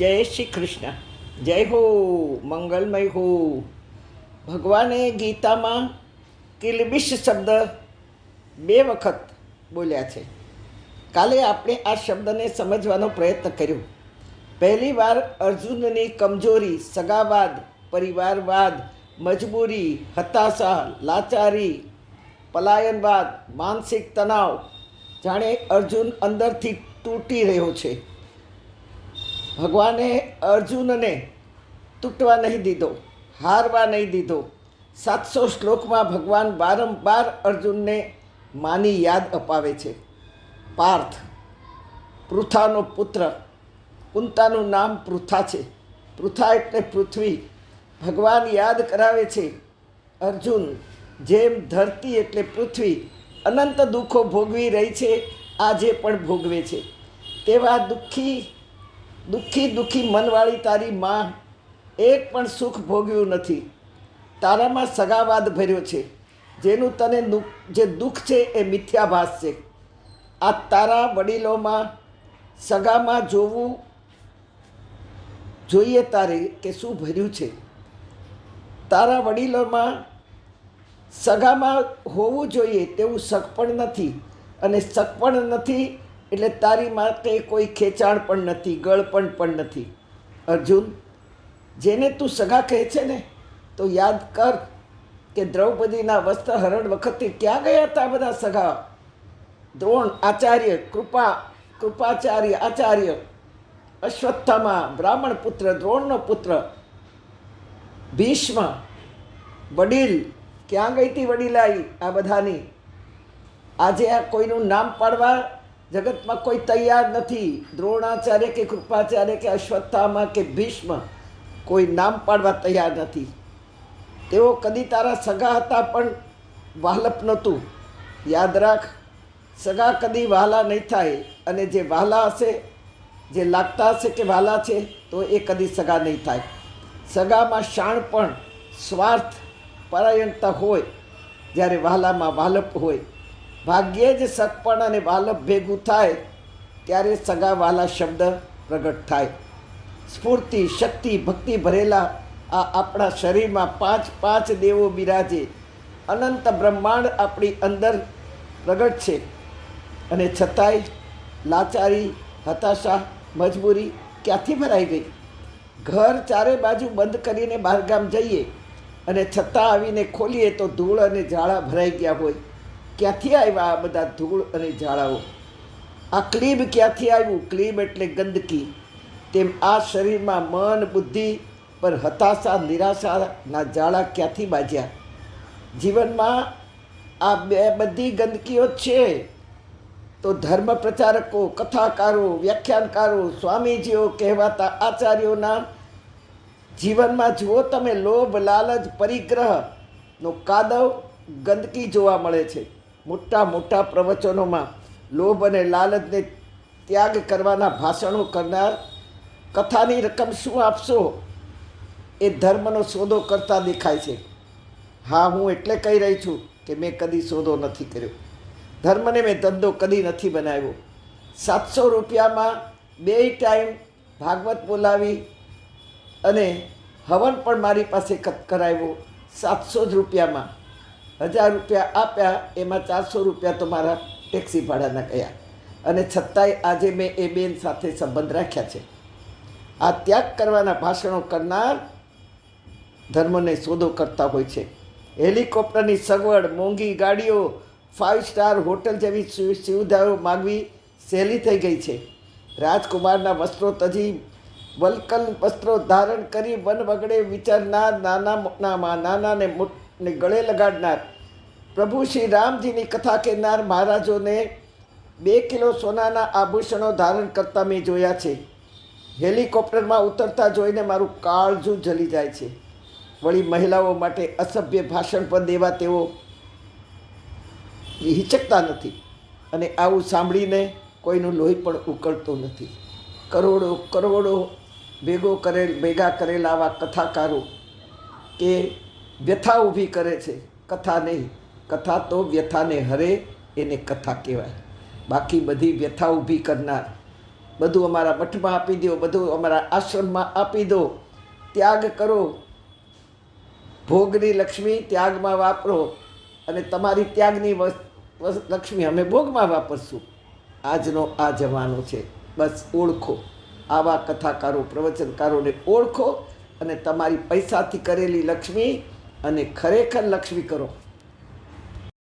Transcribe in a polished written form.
જય શ્રી કૃષ્ણ. જય હો, મંગલમય હો. ભગવાને ગીતામાં કિલ્બિશ શબ્દ 2 વખત બોલ્યા છે. કાલે આપણે આ શબ્દને સમજવાનો પ્રયત્ન કર્યો. પહેલી વાર અર્જુનની કમજોરી, સગાવાદ, પરિવારવાદ, મજબૂરી, હતાશા, લાચારી, પલાયનવાદ, માનસિક તણાવ, જાણે અર્જુન અંદરથી તૂટી રહ્યો છે. ભગવાને અર્જુનને તૂટવા નહીં દીધો, હારવા નહીં દીધો. 700 શ્લોકમાં ભગવાન વારંવાર અર્જુનને માની યાદ અપાવે છે. પાર્થ, પૃથાનો પુત્ર, કુંતાનું નામ પૃથા છે. પૃથા એટલે પૃથ્વી. ભગવાન યાદ કરાવે છે, અર્જુન, જેમ ધરતી એટલે પૃથ્વી અનંત દુઃખો ભોગવી રહી છે, આજે પણ ભોગવે છે, તેવા દુઃખી મનવાળી તારી માં એક પણ સુખ ભોગવ્યું નથી. તારામાં સગાવાદ ભર્યો છે. જેનું તને જે દુઃખ છે એ મિથ્યાભાસ છે. આ તારા વડીલોમાં સગામાં જોવું જોઈએ તારે કે શું ભર્યું છે. તારા વડીલોમાં સગામાં હોવું જોઈએ તેવું શક પણ નથી, અને શક પણ નથી એટલે તારી માટે કોઈ ખેંચાણ પણ નથી, ગળપણ પણ નથી. અર્જુન, જેને તું સગા કહે છે ને, તો યાદ કર કે દ્રૌપદીના વસ્ત્રહરણ વખતે ક્યાં ગયા હતા બધા સગા? દ્રોણ આચાર્ય, કૃપાચાર્ય આચાર્ય, અશ્વત્થામા બ્રાહ્મણ પુત્ર, દ્રોણનો પુત્ર, ભીષ્મ વડીલ, ક્યાં ગઈ હતી વડીલાઈ આ બધાની? આજે આ કોઈનું નામ પાડવા જગતમાં કોઈ તૈયાર નથી. દ્રોણાચાર્ય કે કૃપાચાર્ય કે અશ્વત્થામા કે ભીષ્મ, કોઈ નામ પાડવા તૈયાર નથી. તેઓ કદી તારા સગા હતા પણ વાહલપ નહોતું. યાદ રાખ, સગા કદી વહાલા નહીં થાય, અને જે વહાલા હશે, જે લાગતા હશે કે વહાલા છે, તો એ કદી સગા નહીં થાય. સગામાં શાણપણ, સ્વાર્થ, પરાયણતા હોય, જ્યારે વહાલામાં વાહલપ હોય. ભાગ્યે જ સગપણ અને વાલપ ભેગું થાય ત્યારે સગા વાલા શબ્દ પ્રગટ થાય. સ્ફૂર્તિ, શક્તિ, ભક્તિ ભરેલા આ આપણા શરીરમાં 5 દેવો બિરાજે. અનંત બ્રહ્માંડ આપણી અંદર પ્રગટ છે, અને છતાંય લાચારી, હતાશા, મજબૂરી ક્યાંથી ભરાઈ ગઈ? ઘર ચારે બાજુ બંધ કરીને બહારગામ જઈએ અને છતાં આવીને ખોલીએ તો ધૂળ અને ઝાડા ભરાઈ ગયા હોય. ક્યાંથી આવ્યા આ બધા ધૂળ અને ઝાડાઓ? આ ક્લીબ ક્યાંથી આવ્યું? ક્લીબ એટલે ગંદકી. તેમ આ શરીરમાં મન, બુદ્ધિ પર હતાશા, નિરાશાના ઝાડા ક્યાંથી બાજ્યા? જીવનમાં આ બધી ગંદકીઓ છે. તો ધર્મ પ્રચારકો, કથાકારો, વ્યાખ્યાનકારો, સ્વામીજીઓ કહેવાતા આચાર્યોના જીવનમાં જુઓ તમે, લોભ, લાલચ, પરિગ્રહનો કાદવ, ગંદકી જોવા મળે છે. મોટા પ્રવચનોમાં લોભ અને લાલચને ત્યાગ કરવાના ભાષણો કરનાર, કથાની રકમ શું આપશો એ ધર્મનો સોદો કરતા દેખાય છે. હા, હું એટલે કહી રહી છું કે મેં કદી સોદો નથી કર્યો. ધર્મને મેં ધંધો કદી નથી બનાવ્યો. 700 રૂપિયામાં 2 ટાઈમ ભાગવત બોલાવી અને હવન પણ મારી પાસે કરાવ્યો. 700 જ રૂપિયામાં 1000 રૂપિયા આપ્યા, એમાં 400 રૂપિયા તો મારા ટેક્સી ભાડાના ગયા. અને છતાંય આજે મેં એ બેન સાથે સંબંધ રાખ્યા છે. આ ત્યાગ કરવાના ભાષણો કરનાર ધર્મને સોદો કરતા હોય છે. હેલિકોપ્ટરની સગવડ, મોંઘી ગાડીઓ, 5 સ્ટાર હોટલ જેવી સુવિધાઓ માગવી સહેલી થઈ ગઈ છે. રાજકુમારના વસ્ત્રો તજી, વલ્કલ વસ્ત્રો ધારણ કરી વન વગડે વિચારનાર, નાનાને ગળે લગાડનાર, પ્રભુ શ્રી રામજીની કથા કહેનાર મહારાજોને 2 કિલો સોનાના આભૂષણો ધારણ કરતા મેં જોયા છે. હેલિકોપ્ટરમાં ઉતરતા જોઈને મારું કાળજું જલી જાય છે. વળી મહિલાઓ માટે અસભ્ય ભાષણ પણ દેવા તેઓ હિચકતા નથી, અને આવું સાંભળીને કોઈનું લોહી પણ ઉકળતું નથી. કરોડો ભેગા કરેલા આવા કથાકારો કે વ્યથા ઊભી કરે છે, કથા નહીં. કથા તો વ્યથાને હરે, એને કથા કહેવાય. બાકી બધી વ્યથા ઊભી કરનાર બધું અમારા મઠમાં આપી દો, બધું અમારા આશ્રમમાં આપી દો. ત્યાગ કરો, ભોગની લક્ષ્મી ત્યાગમાં વાપરો અને તમારી ત્યાગની લક્ષ્મી અમે ભોગમાં વાપરશું. આજનો આ જમાનો છે. બસ ઓળખો, આવા કથાકારો પ્રવચનકારોને ઓળખો અને તમારી પૈસાથી કરેલી લક્ષ્મી અને ખરેખર લક્ષ્મી કરો.